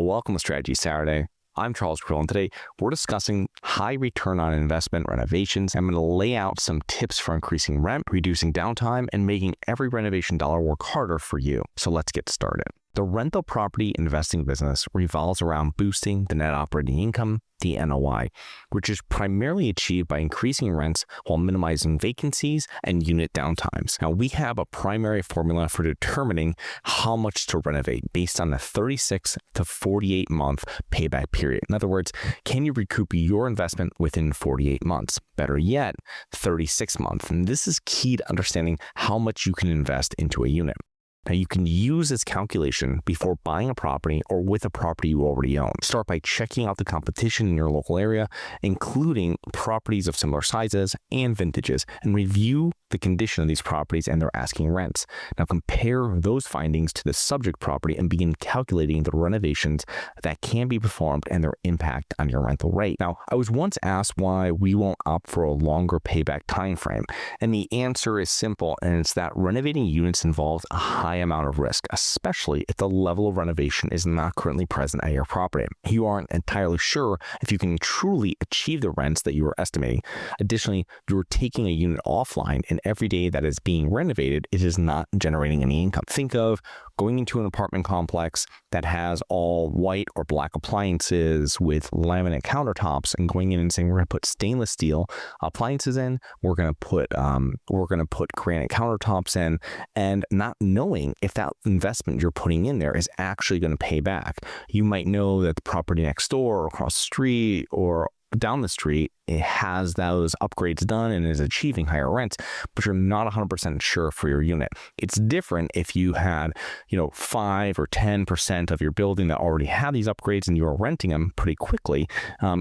Welcome to Strategy Saturday. I'm Charles Krill, and today we're discussing high return on investment renovations. I'm going to lay out some tips for increasing rent, reducing downtime, and making every renovation dollar work harder for you. So let's get started. The rental property investing business revolves around boosting the net operating income, the NOI, which is primarily achieved by increasing rents while minimizing vacancies and unit downtimes. Now, we have a primary formula for determining how much to renovate based on the 36 to 48 month payback period. In other words, can you recoup your investment within 48 months? Better yet, 36 months. And this is key to understanding how much you can invest into a unit. Now, you can use this calculation before buying a property or with a property you already own. Start by checking out the competition in your local area, including properties of similar sizes and vintages, and review the condition of these properties and their asking rents. Now, compare those findings to the subject property and begin calculating the renovations that can be performed and their impact on your rental rate. Now, I was once asked why we won't opt for a longer payback time frame, and the answer is simple, and it's that renovating units involves a high amount of risk, especially if the level of renovation is not currently present at your property. You aren't entirely sure if you can truly achieve the rents that you are estimating. Additionally, you're taking a unit offline, and every day that is being renovated, it is not generating any income. Think of going into an apartment complex that has all white or black appliances with laminate countertops and going in and saying, we're going to put stainless steel appliances in, we're going to put granite countertops in, and not knowing if that investment you're putting in there is actually going to pay back. You might know that the property next door or across the street or down the street, it has those upgrades done and is achieving higher rents, but you're not 100% sure for your unit. It's different if you had, 5 or 10% of your building that already had these upgrades and you are renting them pretty quickly.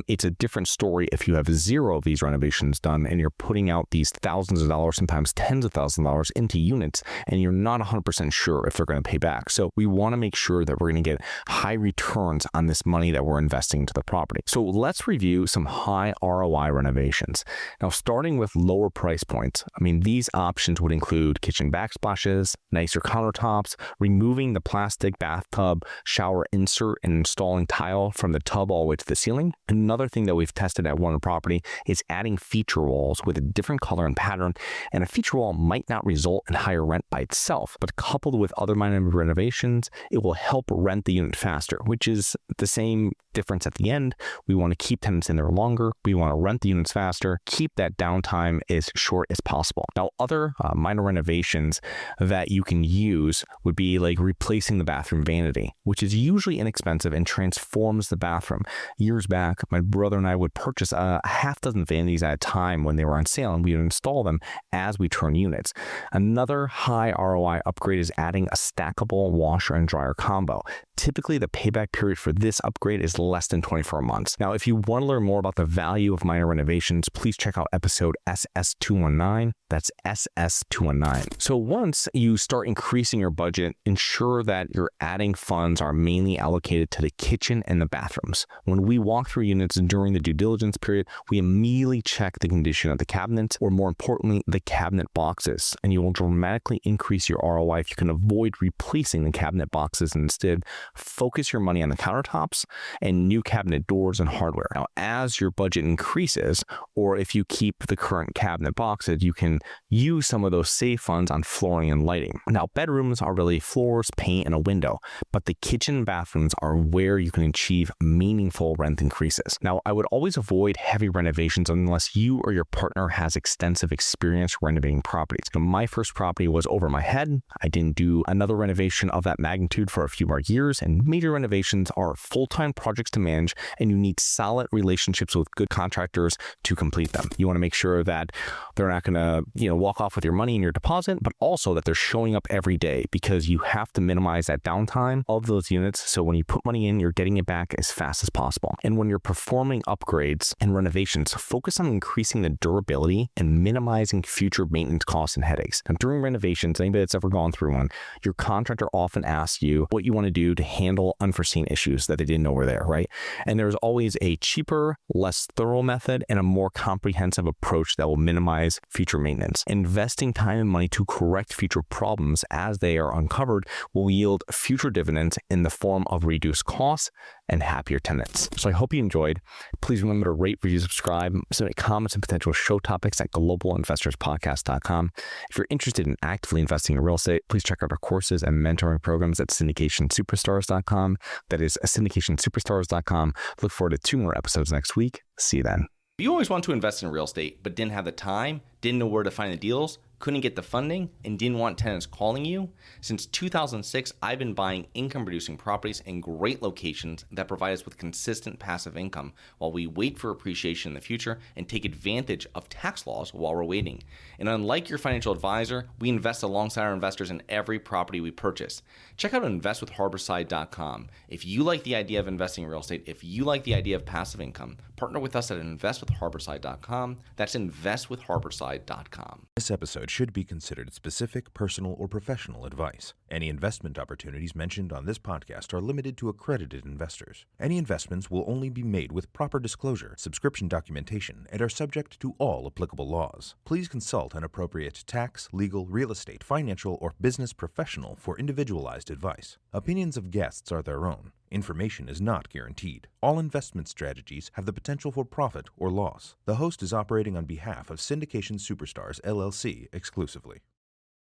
It's a different story if you have 0 of these renovations done and you're putting out these thousands of dollars, sometimes tens of thousands of dollars into units, and you're not 100% sure if they're going to pay back. So we want to make sure that we're going to get high returns on this money that we're investing into the property. So let's review some high ROI renovations. Now, starting with lower price points, these options would include kitchen backsplashes, nicer countertops, removing the plastic bathtub shower insert and installing tile from the tub all the way to the ceiling. Another thing that we've tested at one property is adding feature walls with a different color and pattern, and a feature wall might not result in higher rent by itself, but coupled with other minor renovations, it will help rent the unit faster, which is the same difference at the end. We want to keep tenants in there longer. We want to rent the units faster, keep that downtime as short as possible. Now, other minor renovations that you can use would be like replacing the bathroom vanity, which is usually inexpensive and transforms the bathroom. Years back, my brother and I would purchase a half dozen vanities at a time when they were on sale, and we would install them as we turn units. Another high ROI upgrade is adding a stackable washer and dryer combo. Typically, the payback period for this upgrade is less than 24 months. Now, if you want to learn more about the value of minor renovations, please check out episode SS219. That's SS219. So once you start increasing your budget, ensure that your adding funds are mainly allocated to the kitchen and the bathrooms. When we walk through units during the due diligence period, we immediately check the condition of the cabinets, or more importantly, the cabinet boxes, and you will dramatically increase your ROI if you can avoid replacing the cabinet boxes and instead focus your money on the countertops and new cabinet doors and hardware. Now, as your budget increases, or if you keep the current cabinet boxes, you can use some of those save funds on flooring and lighting. Now, bedrooms are really floors, paint, and a window, but the kitchen and bathrooms are where you can achieve meaningful rent increases. Now, I would always avoid heavy renovations unless you or your partner has extensive experience renovating properties. Now, my first property was over my head. I didn't do another renovation of that magnitude for a few more years, and major renovations are full-time projects to manage, and you need solid relationships with good contractors to complete them. You want to make sure that they're not going to, walk off with your money and your deposit, but also that they're showing up every day, because you have to minimize that downtime of those units. So when you put money in, you're getting it back as fast as possible. And when you're performing upgrades and renovations, focus on increasing the durability and minimizing future maintenance costs and headaches. Now, during renovations, anybody that's ever gone through one, your contractor often asks you what you want to do to handle unforeseen issues that they didn't know were there, right? And there's always a cheaper, less thorough method and a more comprehensive approach that will minimize future maintenance. Investing time and money to correct future problems as they are uncovered will yield future dividends in the form of reduced costs and happier tenants. So I hope you enjoyed. Please remember to rate, review, subscribe, submit comments and potential show topics at globalinvestorspodcast.com. If you're interested in actively investing in real estate, please check out our courses and mentoring programs at syndicationsuperstars.com. That is syndicationsuperstars.com. Look forward to 2 more episodes next week. See you then. You always want to invest in real estate, but didn't have the time, didn't know where to find the deals, couldn't get the funding, and didn't want tenants calling you? Since 2006, I've been buying income-producing properties in great locations that provide us with consistent passive income while we wait for appreciation in the future and take advantage of tax laws while we're waiting. And unlike your financial advisor, we invest alongside our investors in every property we purchase. Check out investwithharborside.com. If you like the idea of investing in real estate, if you like the idea of passive income, partner with us at investwithharborside.com. That's investwithharborside.com. This episode should be considered specific, personal, or professional advice. Any investment opportunities mentioned on this podcast are limited to accredited investors. Any investments will only be made with proper disclosure, subscription documentation, and are subject to all applicable laws. Please consult an appropriate tax, legal, real estate, financial, or business professional for individualized advice. Opinions of guests are their own. Information is not guaranteed. All investment strategies have the potential for profit or loss. The host is operating on behalf of Syndication Superstars, LLC exclusively.